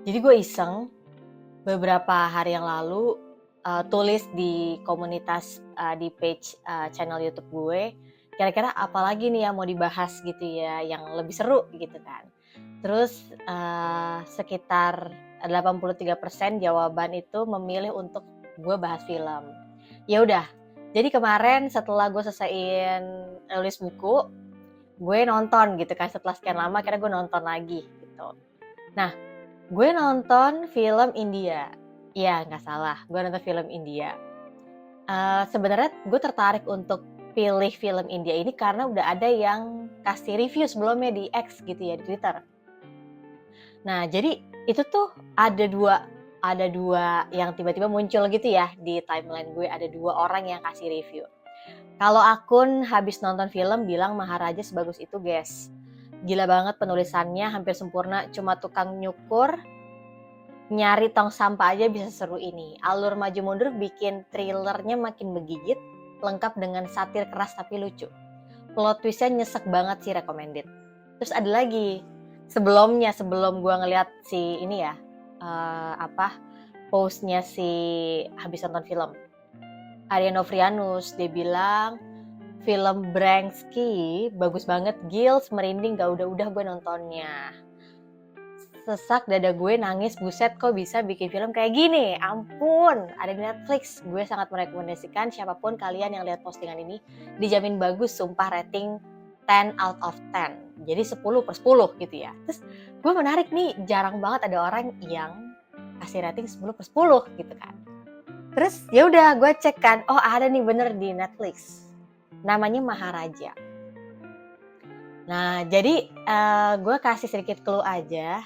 Jadi gue iseng beberapa hari yang lalu tulis di komunitas di page channel YouTube gue, kira-kira apa lagi nih yang mau dibahas gitu ya, yang lebih seru gitu kan. Terus sekitar 83% jawaban itu memilih untuk gue bahas film. Ya udah, jadi kemarin setelah gue selesaiin nulis buku, gue nonton gitu kan, setelah sekian lama akhirnya gue nonton lagi gitu. Nah, gue nonton film India. Iya, nggak salah. Gue nonton film India. Sebenarnya gue tertarik untuk pilih film India ini karena udah ada yang kasih review sebelumnya di X gitu ya, di Twitter. Nah, jadi itu tuh ada dua yang tiba-tiba muncul gitu ya di timeline gue, ada 2 orang yang kasih review. Kalau akun habis nonton film bilang Maharaja sebagus itu, guys. Gila banget penulisannya, hampir sempurna, cuma tukang nyukur nyari tong sampah aja bisa seru ini. Alur maju mundur bikin thrillernya makin menggigit, lengkap dengan satir keras tapi lucu. Plot twistnya nyesek banget sih, recommended. Terus ada lagi, sebelum gue ngeliat si ini ya, postnya si habis nonton film, Arya Novrianus, dia bilang film Brangsky bagus banget, Gils merinding, gak udah gue nontonnya. Sesak dada gue, nangis, buset kok bisa bikin film kayak gini, ampun, ada di Netflix. Gue sangat merekomendasikan siapapun kalian yang lihat postingan ini, dijamin bagus, sumpah, rating 10 out of 10, jadi 10/10 gitu ya. Terus gue menarik nih, jarang banget ada orang yang kasih rating 10/10 gitu kan. Terus ya udah gue cek kan, oh ada nih bener di Netflix, namanya Maharaja. Nah jadi gue kasih sedikit clue aja.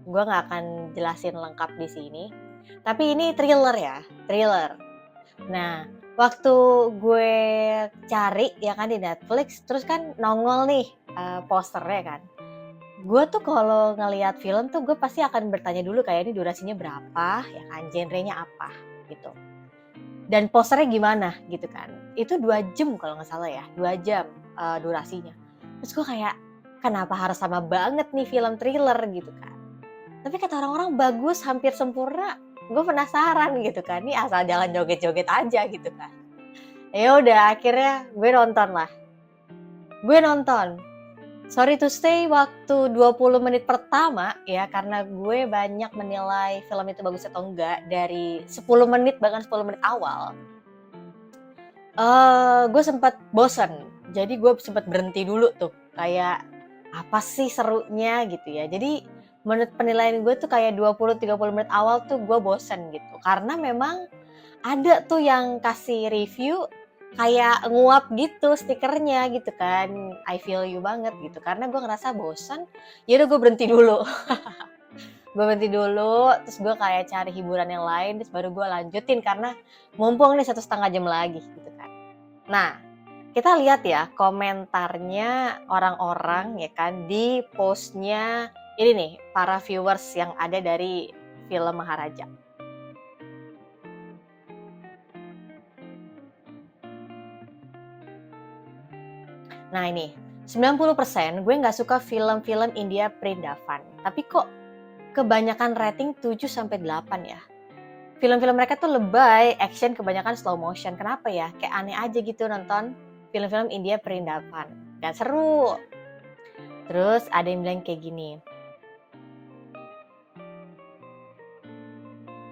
Gue nggak akan jelasin lengkap di sini. Tapi ini thriller ya, thriller. Nah, waktu gue cari ya kan di Netflix, terus kan nongol nih posternya kan. Gue tuh kalau ngelihat film tuh gue pasti akan bertanya dulu kayak ini durasinya berapa, ya kan, genrenya apa gitu. Dan posternya gimana gitu kan. Itu 2 jam kalau nggak salah ya, 2 jam durasinya. Terus gue kayak, kenapa harus sama banget nih film thriller gitu kan. Tapi kata orang-orang bagus, hampir sempurna. Gue penasaran gitu kan. Ini asal jalan joget-joget aja gitu kan. Ya udah, akhirnya gue nonton lah. Gue nonton. Sorry to say, waktu 20 menit pertama ya, karena gue banyak menilai film itu bagus atau enggak dari 10 menit, bahkan 10 menit awal. Gue sempat bosen. Jadi gue sempat berhenti dulu tuh. Kayak apa sih serunya gitu ya. Jadi menurut penilaian gue tuh kayak 20-30 menit awal tuh gue bosen gitu. Karena memang ada tuh yang kasih review kayak nguap gitu stikernya gitu kan. I feel you banget gitu. Karena gue ngerasa bosen, yaudah gue berhenti dulu. Gue berhenti dulu, terus gue kayak cari hiburan yang lain, terus baru gue lanjutin karena mumpung nih 1,5 jam lagi gitu kan. Nah, kita lihat ya komentarnya orang-orang ya kan di postnya ini nih, para viewers yang ada dari film Maharaja. Nah ini, 90% gue gak suka film-film India Prindavan. Tapi kok kebanyakan rating 7-8 ya. Film-film mereka tuh lebay, action kebanyakan slow motion. Kenapa ya? Kayak aneh aja gitu nonton film-film India Perindavan. Gak seru. Terus ada yang bilang kayak gini.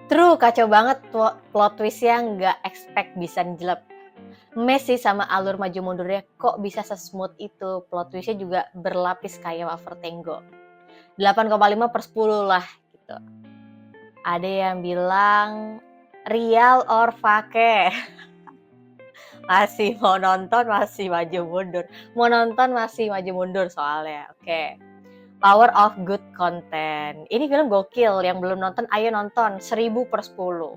True, kacau banget plot twistnya, gak expect bisa jelek. Mes sih sama alur maju mundurnya, kok bisa sesmooth itu. Plot twistnya juga berlapis kayak wafer Tango. 8,5/10 lah gitu. Ada yang bilang real or fake. Masih mau nonton, masih maju mundur. Mau nonton, masih maju mundur soalnya. Oke. Power of good content. Ini film gokil. Yang belum nonton, ayo nonton. 1000/10.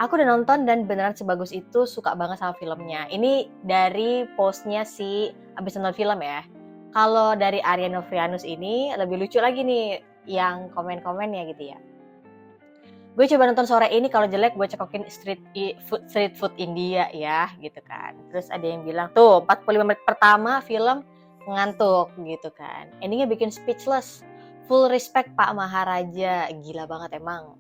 Aku udah nonton dan beneran sebagus itu, suka banget sama filmnya. Ini dari postnya si abis nonton film ya. Kalau dari Arya Novrianus ini lebih lucu lagi nih yang komen-komennya gitu ya. Gue coba nonton sore ini, kalau jelek gue cekokin street food India ya gitu kan. Terus ada yang bilang tuh 45 menit pertama film ngantuk gitu kan. Endingnya bikin speechless. Full respect Pak Maharaja, gila banget emang.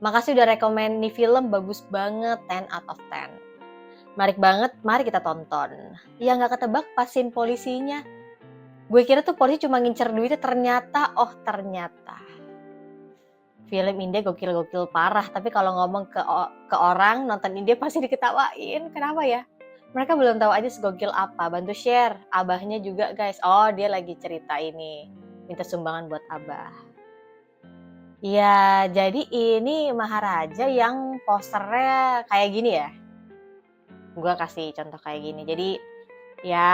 Makasih udah rekomen nih film, bagus banget, 10 out of 10. Menarik banget, mari kita tonton. Ya nggak ketebak pas scene polisinya. Gue kira tuh polisi cuma ngincer duitnya, ternyata film India gokil-gokil parah. Tapi kalau ngomong ke orang nonton India pasti diketawain. Kenapa ya? Mereka belum tahu aja segokil apa. Bantu share. Abahnya juga guys. Oh, dia lagi cerita ini. Minta sumbangan buat abah. Ya, jadi ini Maharaja yang posternya kayak gini ya. Gue kasih contoh kayak gini. Jadi ya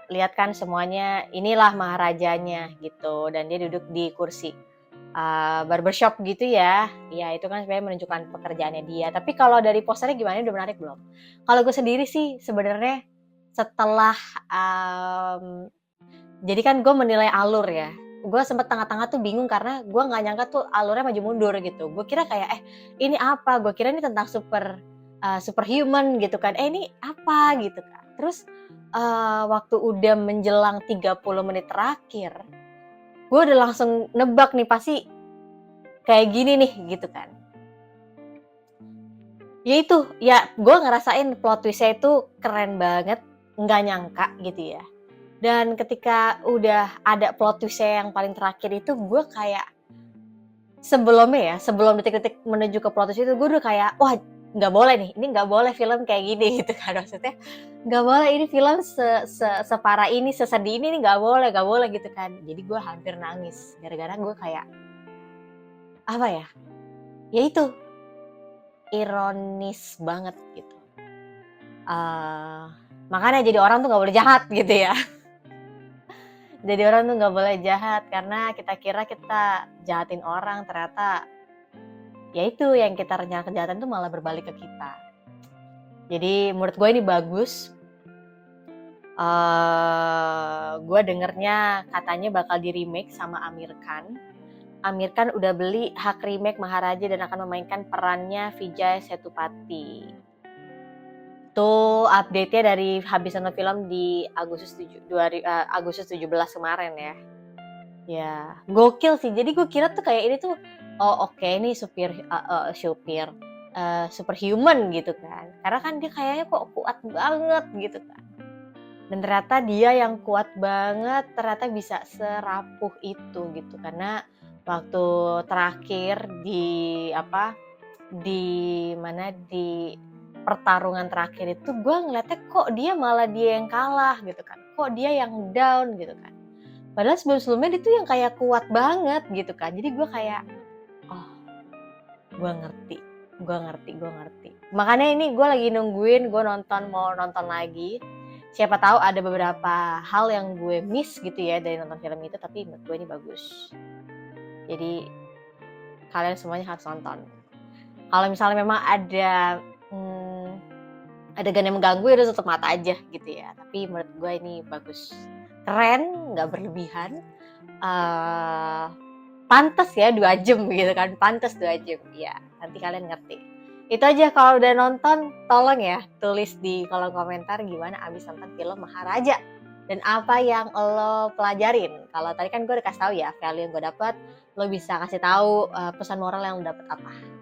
lihat kan semuanya, inilah Maharajanya gitu. Dan dia duduk di kursi barbershop gitu ya. Ya itu kan sebenarnya menunjukkan pekerjaannya dia. Tapi kalau dari posternya gimana, udah menarik belum? Kalau gue sendiri sih sebenarnya setelah jadi kan gue menilai alur ya. Gue sempet tengah-tengah tuh bingung karena gue nggak nyangka tuh alurnya maju mundur gitu. Gue kira kayak ini apa? Gue kira ini tentang superhuman gitu kan. Ini apa gitu kan. Terus waktu udah menjelang 30 menit terakhir, gue udah langsung nebak nih pasti kayak gini nih gitu kan. Ya itu, ya gue ngerasain plot twistnya itu keren banget, nggak nyangka gitu ya. Dan ketika udah ada plot twistnya yang paling terakhir itu, gue kayak sebelumnya ya, sebelum detik-detik menuju ke plot twist itu, gue udah kayak wah nggak boleh nih, ini nggak boleh film kayak gini gitu kan, maksudnya nggak boleh ini film separah ini, sesedih ini nggak boleh gitu kan. Jadi gue hampir nangis gara-gara gue kayak apa ya, ya itu ironis banget gitu. Makanya jadi orang tuh nggak boleh jahat gitu ya. Jadi orang tuh nggak boleh jahat karena kita kira kita jahatin orang, ternyata ya itu yang kita rencana kejahatan tuh malah berbalik ke kita. Jadi menurut gue ini bagus. Gue dengernya katanya bakal di remake sama Amir Khan. Amir Khan udah beli hak remake Maharaja dan akan memainkan perannya Vijay Sethupathi. Itu update-nya dari habis nonton film di Agustus 17 kemarin ya. Ya, gokil sih. Jadi gue kira tuh kayak ini tuh oke, ini superhuman gitu kan. Karena kan dia kayaknya kok kuat banget gitu kan. Dan ternyata dia yang kuat banget, ternyata bisa serapuh itu gitu. Karena waktu terakhir di pertarungan terakhir itu gue ngeliatnya kok dia malah dia yang kalah gitu kan. Kok dia yang down gitu kan. Padahal sebelum-sebelumnya dia tuh yang kayak kuat banget gitu kan. Jadi gue kayak, oh gue ngerti. Makanya ini gue lagi nungguin, gue mau nonton lagi. Siapa tahu ada beberapa hal yang gue miss gitu ya dari nonton film itu, tapi menurut gue ini bagus. Jadi kalian semuanya harus nonton. Kalau misalnya memang ada adegan yang mengganggu, ya udah tutup mata aja gitu ya. Tapi menurut gue ini bagus, keren, nggak berlebihan. Pantes ya 2 jam gitu kan, pantes 2 jam ya, nanti kalian ngerti. Itu aja. Kalau udah nonton tolong ya tulis di kolom komentar gimana abis nonton film Maharaja dan apa yang lo pelajarin. Kalau tadi kan gue udah kasih tahu ya value yang gue dapat, lo bisa kasih tahu pesan moral yang lo dapet apa.